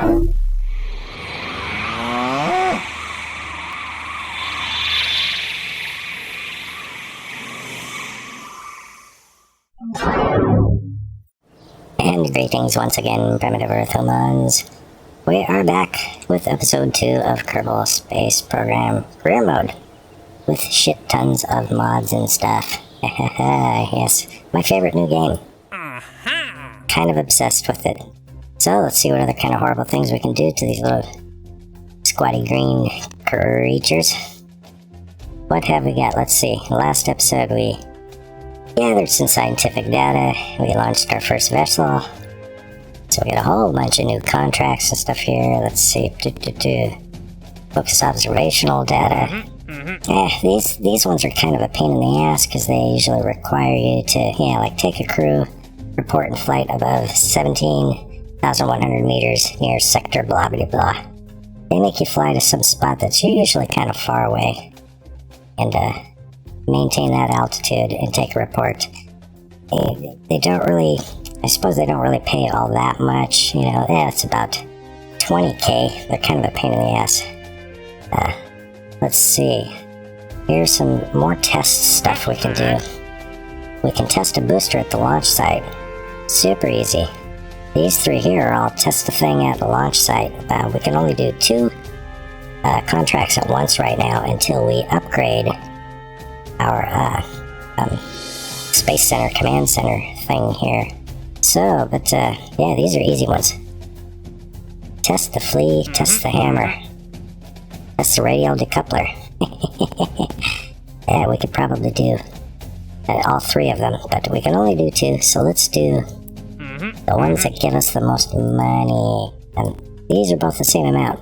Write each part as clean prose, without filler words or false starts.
And greetings once again, primitive Earth humans. We are back with episode 2 of Kerbal Space Program Career Mode, with shit tons of mods and stuff. Yes, my favorite new game. Kind of obsessed with it. So let's see what other kind of horrible things we can do to these little squatty green creatures. What have we got? Let's see. Last episode we gathered some scientific data. We launched our first vessel. So we got a whole bunch of new contracts and stuff here. Let's see. Focus observational data. These ones are kind of a pain in the ass because they usually require you to, like take a crew, report in flight above 17,100 meters near sector blah blah blah. They make you fly to some spot that's usually kind of far away and maintain that altitude and take a report. They don't really, I suppose they don't really pay all that much, it's about 20k. They're kind of a pain in the ass. Let's see. Here's some more test stuff we can do. We can test a booster at the launch site. Super easy. These three here are all test the thing at the launch site. We can only do 2 contracts at once right now until we upgrade our Space Center Command Center thing here. So, but these are easy ones. Test the flea, test the hammer, test the radial decoupler. Yeah, we could probably do all 3 of them, but we can only do 2, so let's do the ones that give us the most money. And these are both the same amount.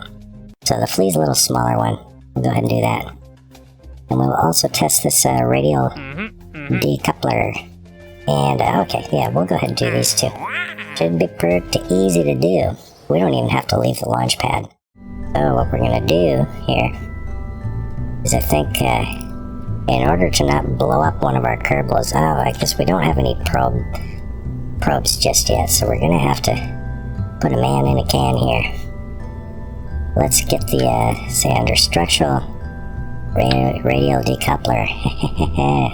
So the flea's a little smaller one. We'll go ahead and do that. And we'll also test this radial decoupler. And, we'll go ahead and do these 2. Should be pretty easy to do. We don't even have to leave the launch pad. So what we're gonna do here is I think, in order to not blow up one of our Kerbals, I guess we don't have any probes just yet, so we're gonna have to put a man in a can here. Let's get the, say under structural radial decoupler.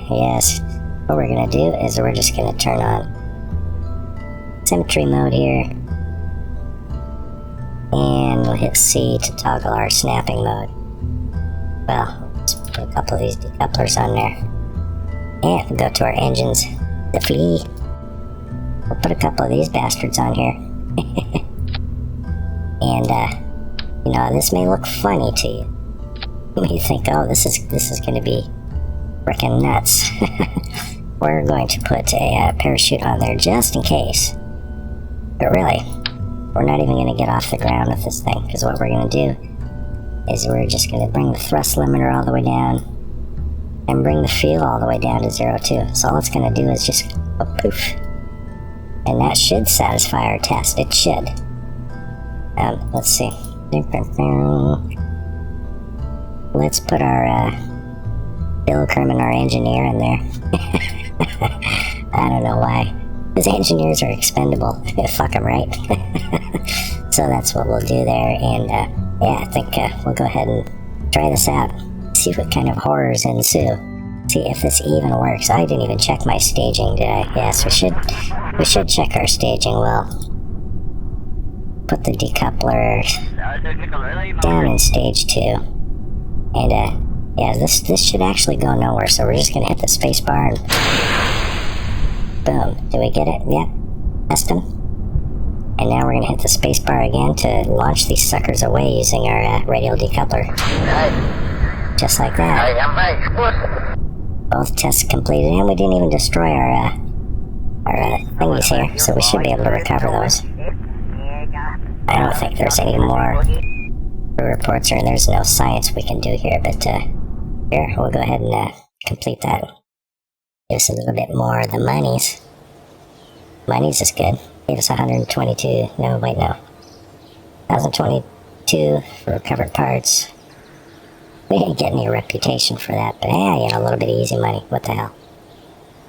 Yes. What we're gonna do is we're just gonna turn on symmetry mode here. And we'll hit C to toggle our snapping mode. Well, let's put a couple of these decouplers on there. And we'll go to our engines. The flea. We'll put a couple of these bastards on here. And, this may look funny to you. You may think, oh, this is going to be frickin' nuts. We're going to put a parachute on there just in case. But really, we're not even going to get off the ground with this thing, because what we're going to do is we're just going to bring the thrust limiter all the way down and bring the fuel all the way down to 0 too. So all it's going to do is just go poof. And that should satisfy our test. It should. Let's see. Let's put our Bill Kerman, our engineer, in there. I don't know why. Because engineers are expendable. Fuck them, right? So that's what we'll do there. And I think we'll go ahead and try this out. See what kind of horrors ensue. See if this even works. I didn't even check my staging, did I? Yes, we should check our staging. Well, put the decoupler down in stage 2. And this should actually go nowhere. So we're just gonna hit the space bar and boom. Do we get it? Yep. Test them. And now we're gonna hit the space bar again to launch these suckers away using our radial decoupler. Just like that. Both tests completed, and we didn't even destroy our thingies here, so we should be able to recover those. I don't think there's any more reports, or there's no science we can do here, but here, we'll go ahead and complete that. Give us a little bit more of the monies. Monies is good. Gave us 122, no, wait, no. 1,022 for recovered parts. We didn't get any reputation for that, but a little bit of easy money. What the hell?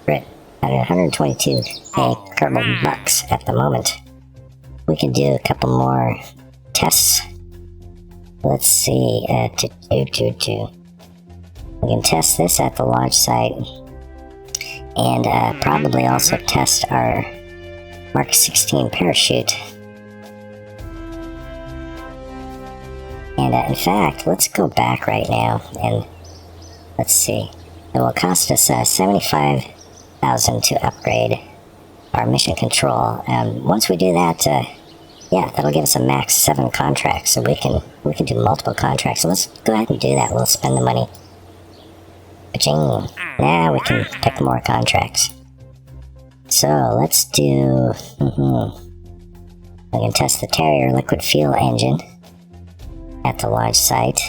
We're at 122 Kerbal bucks at the moment. We can do a couple more tests. Let's see, we can test this at the launch site, and probably also test our Mark 16 parachute. And in fact, let's go back right now and let's see. It will cost us $75,000 to upgrade our mission control. Once we do that, yeah, that'll give us a max 7 contracts, so we can do multiple contracts. So let's go ahead and do that. We'll spend the money. Ba-ching. Now we can pick more contracts. So let's do. We can test the Terrier liquid fuel engine at the launch site.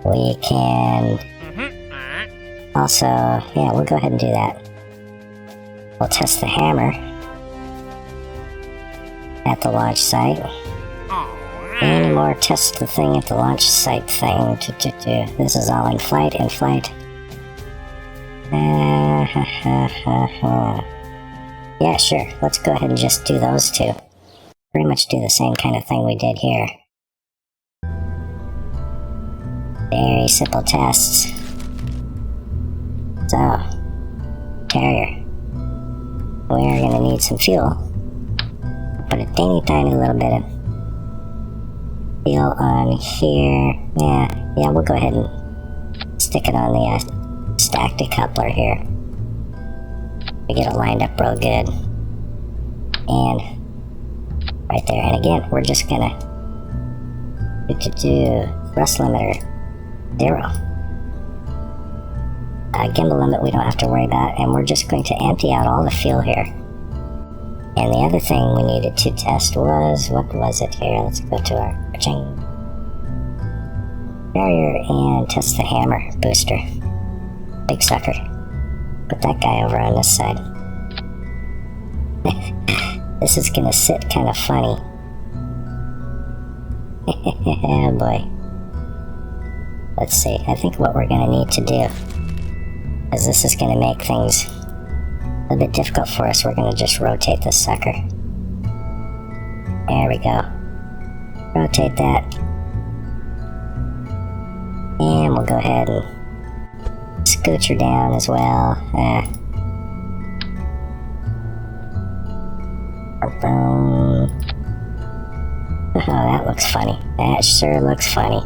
We can also, yeah, we'll go ahead and do that. We'll test the hammer at the launch site. Any more test the thing at the launch site thing. This is all in flight, Yeah, sure. Let's go ahead and just do those two. Pretty much do the same kind of thing we did here. Very simple tests. So, Terrier. We're gonna need some fuel. Put a teeny tiny little bit of fuel on here. Yeah, we'll go ahead and stick it on the stack decoupler here. We get it lined up real good. And right there. And again, we're just gonna do thrust limiter 0. Gimbal limit we don't have to worry about, and we're just going to empty out all the fuel here. And the other thing we needed to test was, what was it here? Let's go to our barrier and test the hammer booster. Big sucker. Put that guy over on this side. This is gonna sit kind of funny. Oh boy. Let's see, I think what we're gonna need to do, because this is gonna make things a little bit difficult for us, we're gonna just rotate this sucker. There we go. Rotate that. And we'll go ahead and scooch her down as well. Oh, that looks funny. That sure looks funny.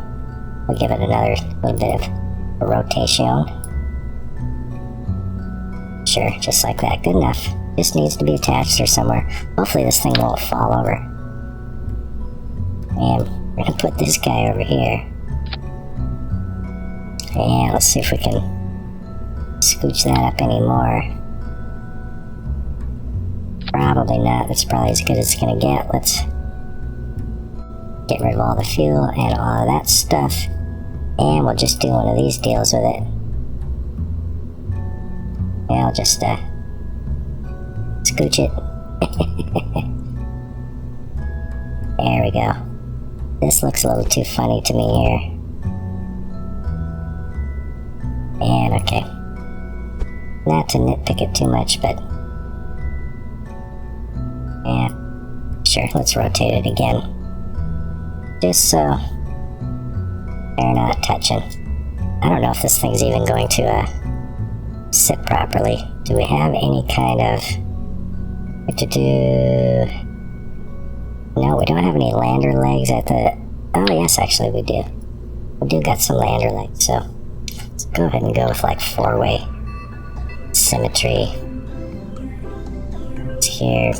We'll give it another little bit of a rotation. Sure, just like that. Good enough. Just needs to be attached or somewhere. Hopefully this thing won't fall over. And we're gonna put this guy over here. And let's see if we can scooch that up anymore. Probably not. That's probably as good as it's gonna get. Let's get rid of all the fuel and all of that stuff. And we'll just do one of these deals with it. Yeah, I'll just scooch it. There we go. This looks a little too funny to me here. And okay. Not to nitpick it too much, but yeah, sure, let's rotate it again. Just so they're not touching. I don't know if this thing's even going to sit properly. Do we have any kind of No, we don't have any lander legs at the... Oh yes, actually we do. We do got some lander legs, so let's go ahead and go with like 4-way symmetry. It's here.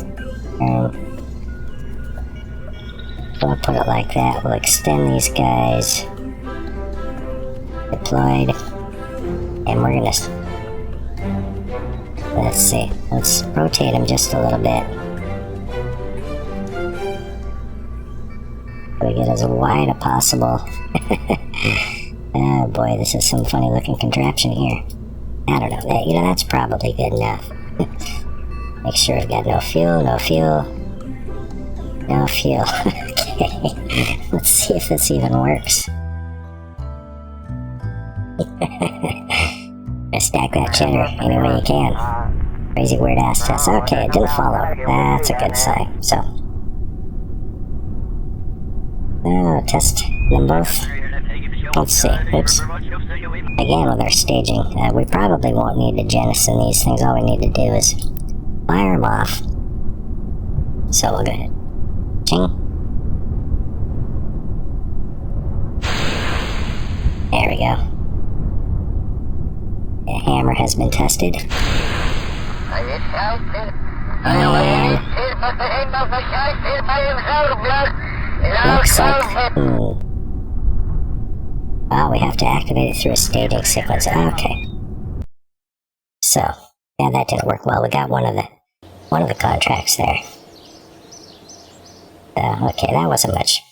We'll put it like that. We'll extend these guys. Deployed. And we're gonna... Let's see. Let's rotate them just a little bit. We get as wide as possible. Oh boy, this is some funny looking contraption here. I don't know. You know, that's probably good enough. Make sure we've got no fuel, no fuel. No fuel. Okay. Let's see if this even works. Stack that cheddar any way you can. Crazy weird ass test. Okay, it didn't fall over. That's a good sign. So, test them both. Let's see. Oops. Again, with our staging, we probably won't need to jettison these things. All we need to do is fire them off. So we'll go ahead. Ching. There we go. The hammer has been tested. And looks like... Well, we have to activate it through a staging sequence. Okay. So, yeah, that didn't work well. We got one of the contracts there. Okay, that wasn't much.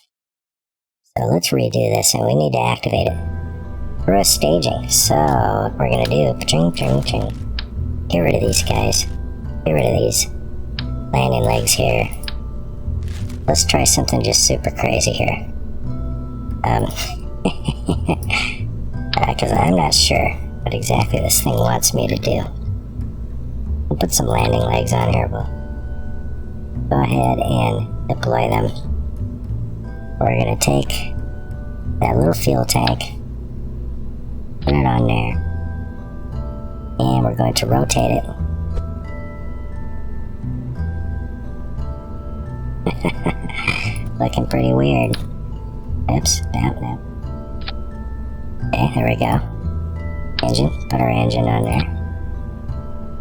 So let's redo this, and we need to activate it through a staging. So what we're gonna do, ching, ching, ching. Get rid of these guys. Get rid of these landing legs here. Let's try something just super crazy here. Because I'm not sure what exactly this thing wants me to do. We'll put some landing legs on here. We'll go ahead and deploy them. We're going to take that little fuel tank, put it on there, and we're going to rotate it. Looking pretty weird. Oops, no. Okay, there we go. Engine, put our engine on there.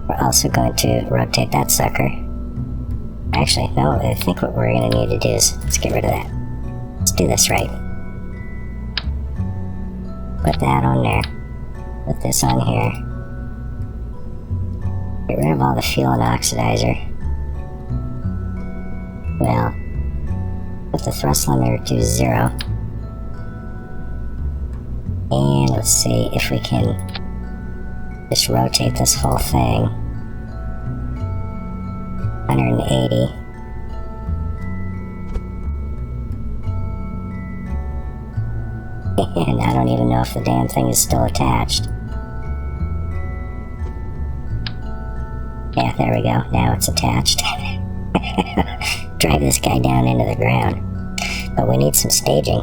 We're also going to rotate that sucker. Actually, no, I think what we're going to need to do is, let's get rid of that. Let's do this right. Put that on there. Put this on here. Get rid of all the fuel and oxidizer. Well, put the thrust limiter to 0. And let's see if we can just rotate this whole thing 180. And I don't even know if the damn thing is still attached. Yeah, there we go. Now it's attached. Drive this guy down into the ground. But we need some staging.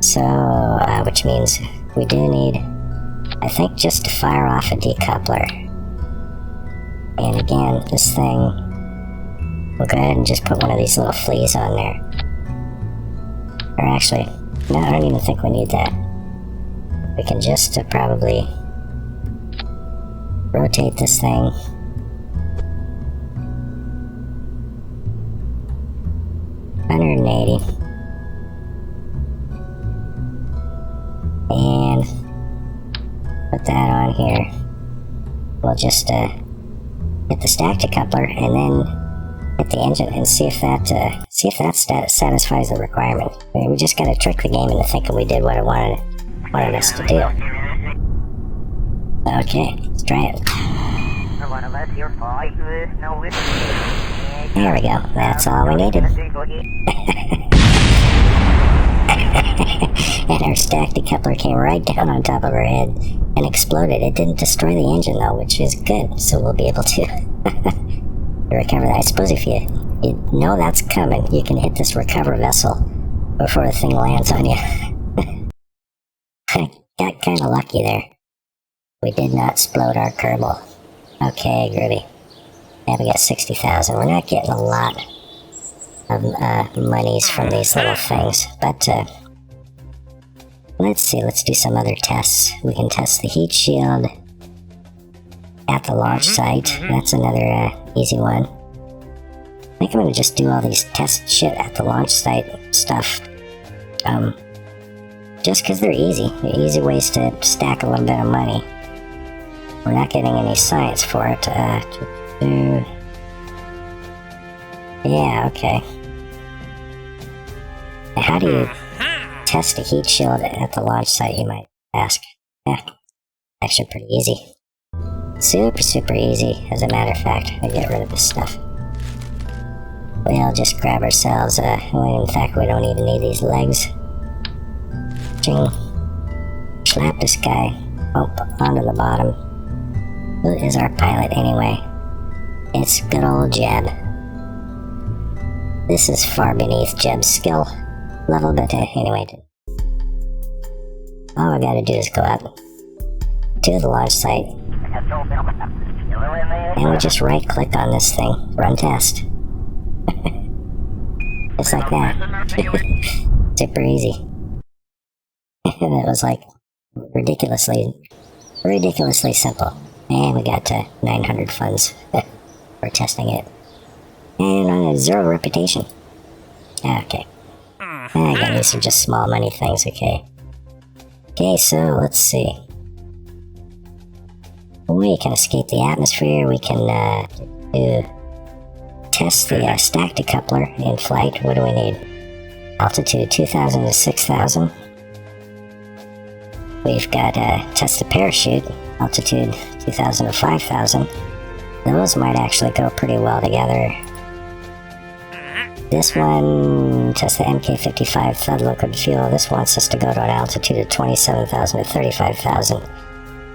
So, which means we do need, I think, just to fire off a decoupler. And again, this thing, we'll go ahead and just put one of these little fleas on there. Or actually, no, I don't even think we need that. We can just probably rotate this thing. $180. And put that on here. We'll just hit the stack decoupler and then hit the engine and see if that satisfies the requirement. I mean, we just gotta trick the game into thinking we did what it wanted us to do. Okay, let's try it. There we go. That's all we needed. And our stack decoupler came right down on top of our head and exploded. It didn't destroy the engine though, which is good, so we'll be able to recover that. I suppose if you know that's coming, you can hit this recover vessel before the thing lands on you. Got kind of lucky there. We did not explode our Kerbal. Okay, groovy. Now we got 60,000. We're not getting a lot of monies from these little things, but let's see, let's do some other tests. We can test the heat shield at the launch site. That's another easy one. I think I'm gonna just do all these test shit at the launch site stuff. Just because they're easy. They're easy ways to stack a little bit of money. We're not getting any science for it. Yeah, okay. How do you test a heat shield at the launch site, you might ask? Yeah, actually pretty easy. Super easy, as a matter of fact. I get rid of this stuff. We'll just grab ourselves, well, in fact, we don't even need these legs. Ching. Slap this guy up onto the bottom. Who is our pilot anyway? It's good old Jeb. This is far beneath Jeb's skill. level, but anyway. All I gotta do is go up to the launch site, and we just right click on this thing, run test. Just like that. Super easy. And it was like ridiculously simple. And we got to 900 funds for testing it. And on a 0 reputation. Okay. Again, these are just small money things, okay. Okay, so let's see. We can escape the atmosphere, we can test the stack decoupler in flight. What do we need? Altitude 2,000 to 6,000. We've got test the parachute, altitude 2,000 to 5,000. Those might actually go pretty well together. This one, test the MK55 thud liquid fuel. This wants us to go to an altitude of 27,000 to 35,000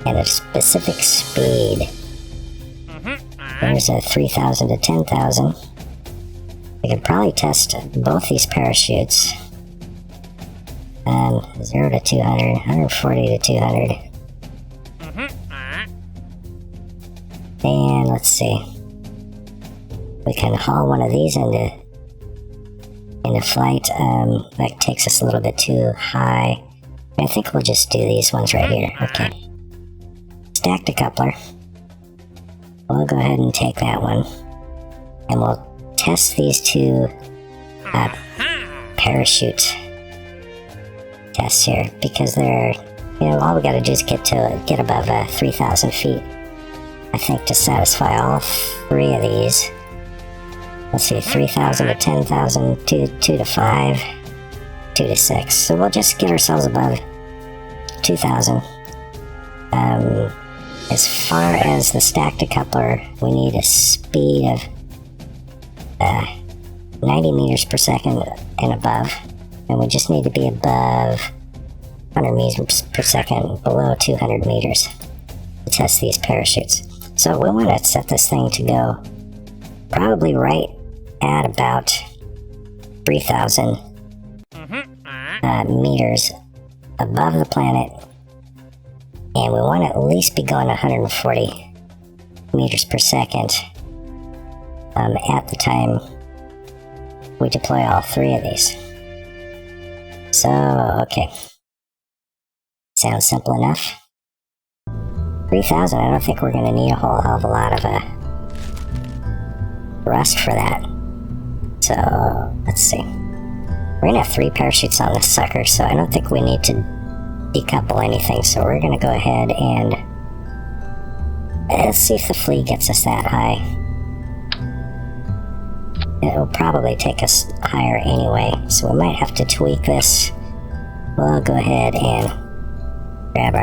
and a specific speed. There's a 3,000 to 10,000. We could probably test both these parachutes. 0 to 200, 140 to 200. And let's see. We can haul one of these into flight. That takes us a little bit too high. I think we'll just do these ones right here. Okay. Stack decoupler. We'll go ahead and take that one. And we'll test these two parachute tests here, because they're, all we gotta do is get above 3,000 feet, I think, to satisfy all three of these. Let's see, 3,000 to 10,000, 2 to 5, 2 to 6. So we'll just get ourselves above 2,000. As far as the stack decoupler, we need a speed of 90 meters per second and above. And we just need to be above 100 meters per second, below 200 meters to test these parachutes. So we want to set this thing to go probably right at about 3,000 meters above the planet. And we want to at least be going 140 meters per second at the time we deploy all three of these. So, okay. Sounds simple enough. 3,000, I don't think we're going to need a whole hell of a lot of thrust for that. So, let's see. We're going to have 3 parachutes on this sucker, so I don't think we need to decouple anything. So we're going to go ahead and let's see if the fleet gets us that high. It will probably take us higher anyway, so we might have to tweak this. We'll go ahead and grab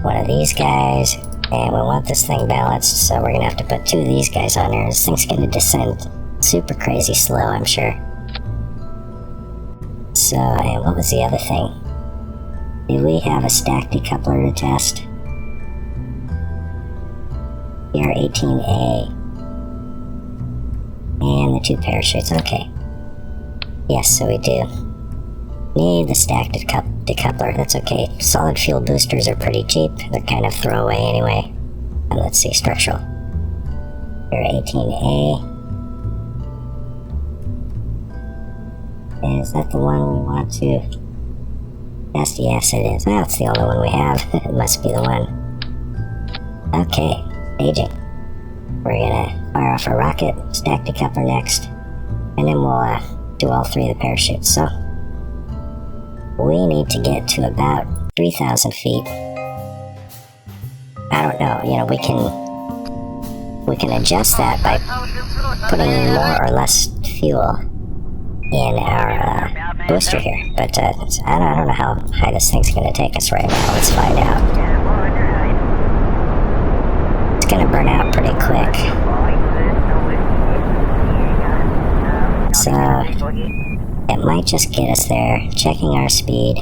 one of these guys, and we want this thing balanced, so we're gonna have to put 2 of these guys on there. This thing's gonna descend super crazy slow, I'm sure. So, and what was the other thing? Do we have a stack decoupler to test? PR-18A. And the 2 parachutes, okay. Yes, so we do. Need the stack decoupler, that's okay. Solid fuel boosters are pretty cheap. They're kind of throwaway anyway. And let's see, structural. PR-18A. Is that the one we want to test? Yes, it is. Well, it's the only one we have. It must be the one. Okay, staging. We're gonna fire off a rocket, stack decoupler next, and then we'll do all 3 of the parachutes. So we need to get to about 3,000 feet. I don't know, we can adjust that by putting more or less fuel in our booster here, but I don't know how high this thing's gonna take us right now. Let's find out. It's gonna burn out pretty quick. So it might just get us there. Checking our speed.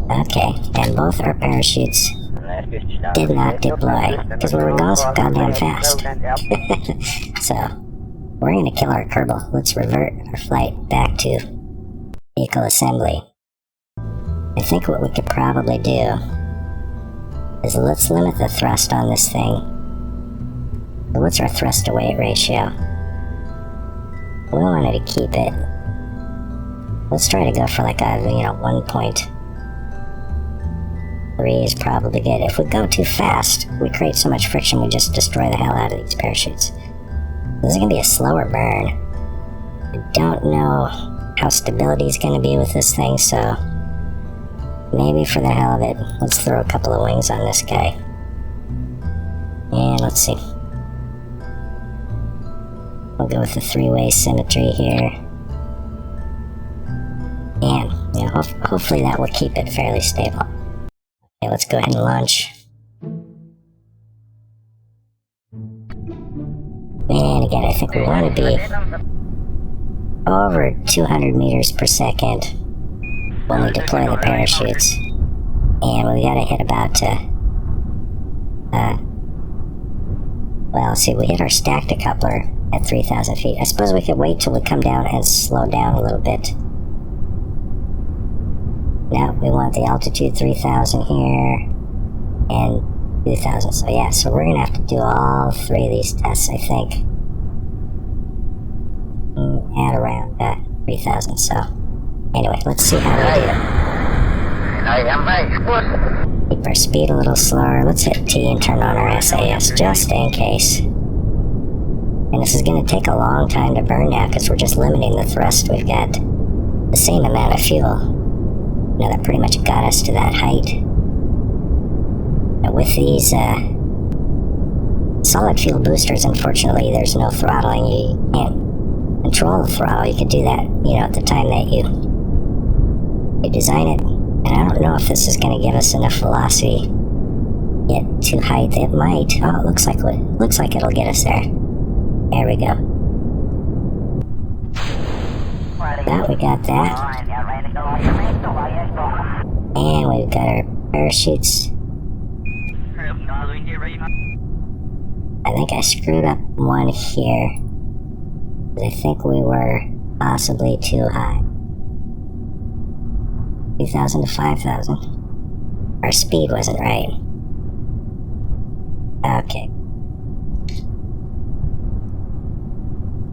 Okay, and both our parachutes did not deploy because we were going so goddamn fast. So We're gonna kill our Kerbal. Let's revert our flight back to vehicle assembly. I think what we could probably do is let's limit the thrust on this thing. So what's our thrust to weight ratio? We wanted to keep it. Let's try to go for like a 1.3 is probably good. If we go too fast, we create so much friction we just destroy the hell out of these parachutes. This is gonna be a slower burn. I don't know how stability is gonna be with this thing, so maybe for the hell of it, let's throw a couple of wings on this guy. And let's see. We'll go with the three-way symmetry here. And hopefully that will keep it fairly stable. Okay, let's go ahead and launch. And again, I think we want to be over 200 meters per second when we deploy the parachutes. And we gotta hit about, let's see, we hit our stack decoupler at 3,000 feet. I suppose we could wait till we come down and slow down a little bit. Now we want the altitude 3,000 here, and 2,000, so yeah, so we're gonna have to do all three of these tests, I think, at around 3,000, so anyway, let's see how we do. Keep our speed a little slower. Let's hit T and turn on our SAS, just in case. And this is gonna take a long time to burn now, because we're just limiting the thrust. We've got the same amount of fuel. That pretty much got us to that height. But with these solid fuel boosters, unfortunately, there's no throttling. You can't control the throttle. You could do that, at the time that you design it. And I don't know if this is going to give us enough velocity yet to height. It might. Oh, it looks like it'll get us there. There we go. Now we got that. And we've got our parachutes. I think I screwed up one here. I think we were possibly too high. 3,000 to 5,000. Our speed wasn't right. Okay.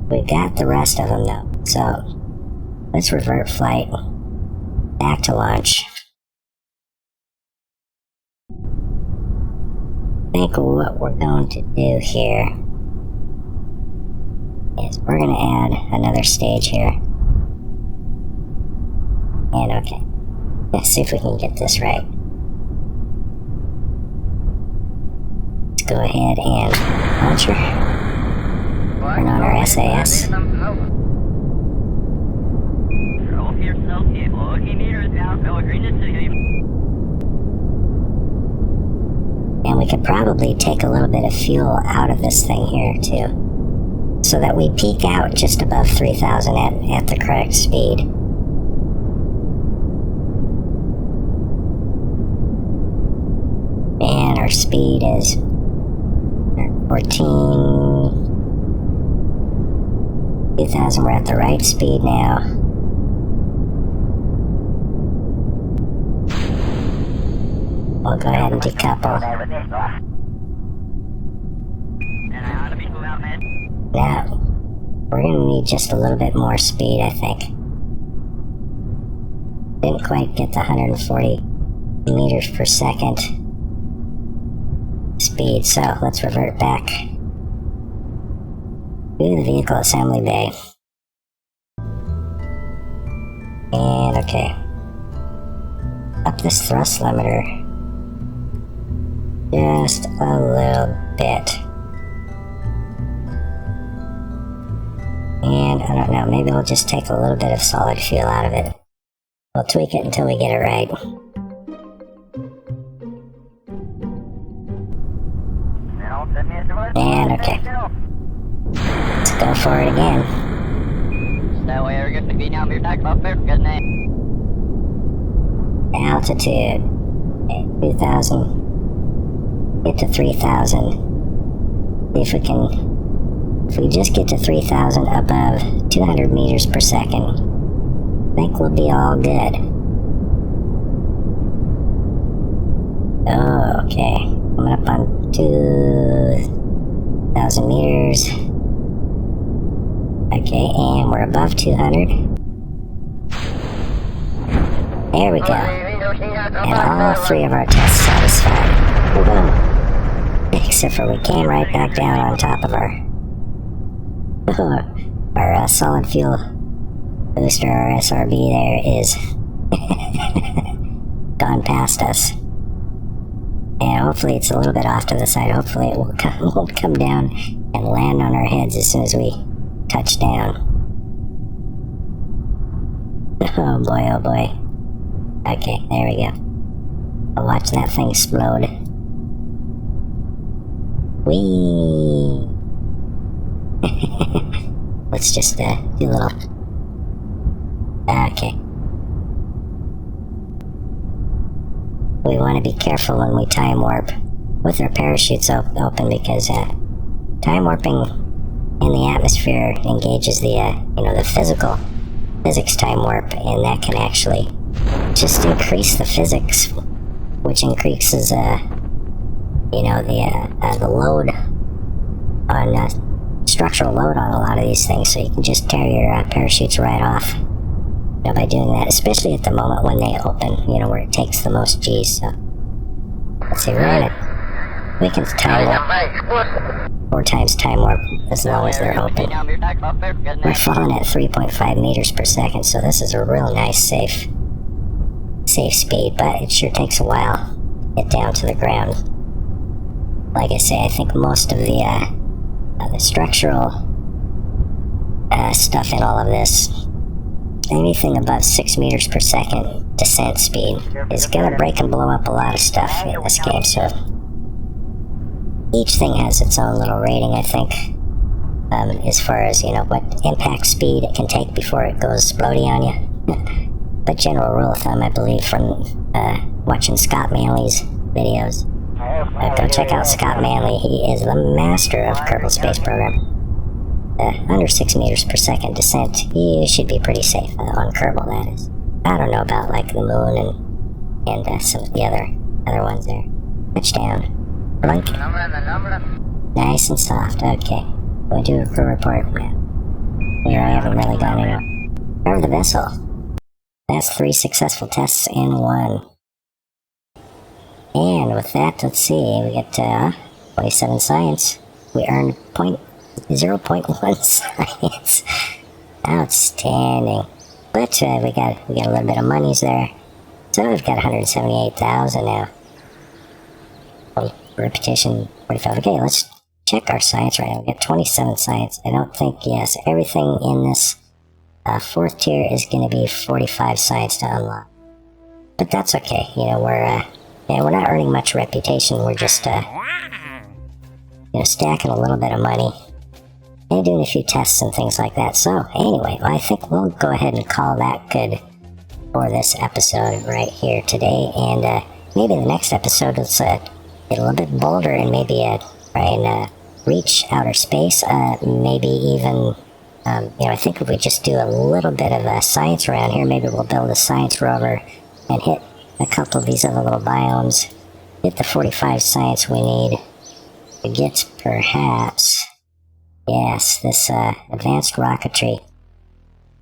We got the rest of them though, so let's revert flight back to launch. I think what we're going to do here is we're going to add another stage here. And okay, let's see if we can get this right. Let's go ahead and launch her. Turn on our SAS. And we could probably take a little bit of fuel out of this thing here too, so that we peak out just above 3,000 at the correct speed. And our speed is 14. 2,000, we're at the right speed now. We'll go ahead and decouple. Now, we're going to need just a little bit more speed, I think. Didn't quite get the 140 meters per second speed, so let's revert back to the vehicle assembly bay. And okay. Up this thrust limiter just a little bit. And I don't know, maybe we'll just take a little bit of solid fuel out of it. We'll tweak it until we get it right. And okay. Let's go for it again. Altitude 2,000. Get to 3,000. See if we can If we just get to 3,000 above 200 meters per second, I think we'll be all good. Oh, okay. Coming up on 2,000 meters. Okay, and we're above 200. There we go. And all three of our tests satisfied. Except for we came right back down on top of our solid fuel booster. Our SRB there is gone past us. And hopefully it's a little bit off to the side. Hopefully it won't come down and land on our heads as soon as we touch down. Oh boy, oh boy. Okay, there we go. I'll watch that thing explode. Whee! Let's just do a little... Okay. We want to be careful when we time warp with our parachutes open, because time warping in the atmosphere engages the the physics time warp, and that can actually just increase the physics, which increases the load on structural load on a lot of these things. So you can just tear your parachutes right off by doing that, especially at the moment when they open, where it takes the most G's. So let's see, we can time warp 4 times time warp as long as they're open. We're falling at 3.5 meters per second, so this is a real nice safe speed, but it sure takes a while to get down to the ground. Like I say, I think most of the structural stuff in all of this, anything above 6 meters per second descent speed, is gonna break and blow up a lot of stuff in this game. So each thing has its own little rating, I think, as far as what impact speed it can take before it goes exploding on you. But general rule of thumb, I believe, from watching Scott Manley's videos. Go check out Scott Manley. He is the master of Kerbal Space Program. Under 6 meters per second descent, you should be pretty safe on Kerbal, that is. I don't know about like the moon and some of the other ones there. Touchdown. Blink. Nice and soft. Okay. We'll do a crew report. We haven't really gone anywhere. Over the vessel. That's 3 successful tests in 1. And with that, let's see, we get 27 science. We earned 0.1 science. Outstanding. But we got a little bit of monies there. So we've got 178,000 now. Repetition 45. Okay, let's check our science right now. We got 27 science. I don't think, yes, everything in this 4th tier is going to be 45 science to unlock. But that's okay. We're not earning much reputation. We're just stacking a little bit of money and doing a few tests and things like that. So anyway, I think we'll go ahead and call that good for this episode right here today. And maybe in the next episode, let's get a little bit bolder and maybe try and reach outer space. Maybe even, I think if we just do a little bit of science around here, maybe we'll build a science rover and hit a couple of these other little biomes, get the 45 science we need to get perhaps, yes, this advanced rocketry.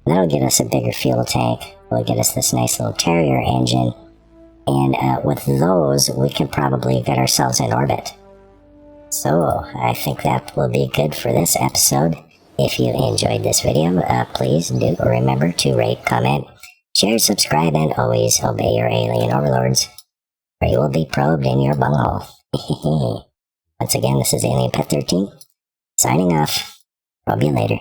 That'll get us a bigger fuel tank. It'll get us this nice little Terrier engine. And with those, we can probably get ourselves in orbit. So, I think that will be good for this episode. If you enjoyed this video, please do remember to rate, comment, share, subscribe, and always obey your alien overlords, or you will be probed in your bunghole. Once again, this is AlienPet13, signing off. Probe you later.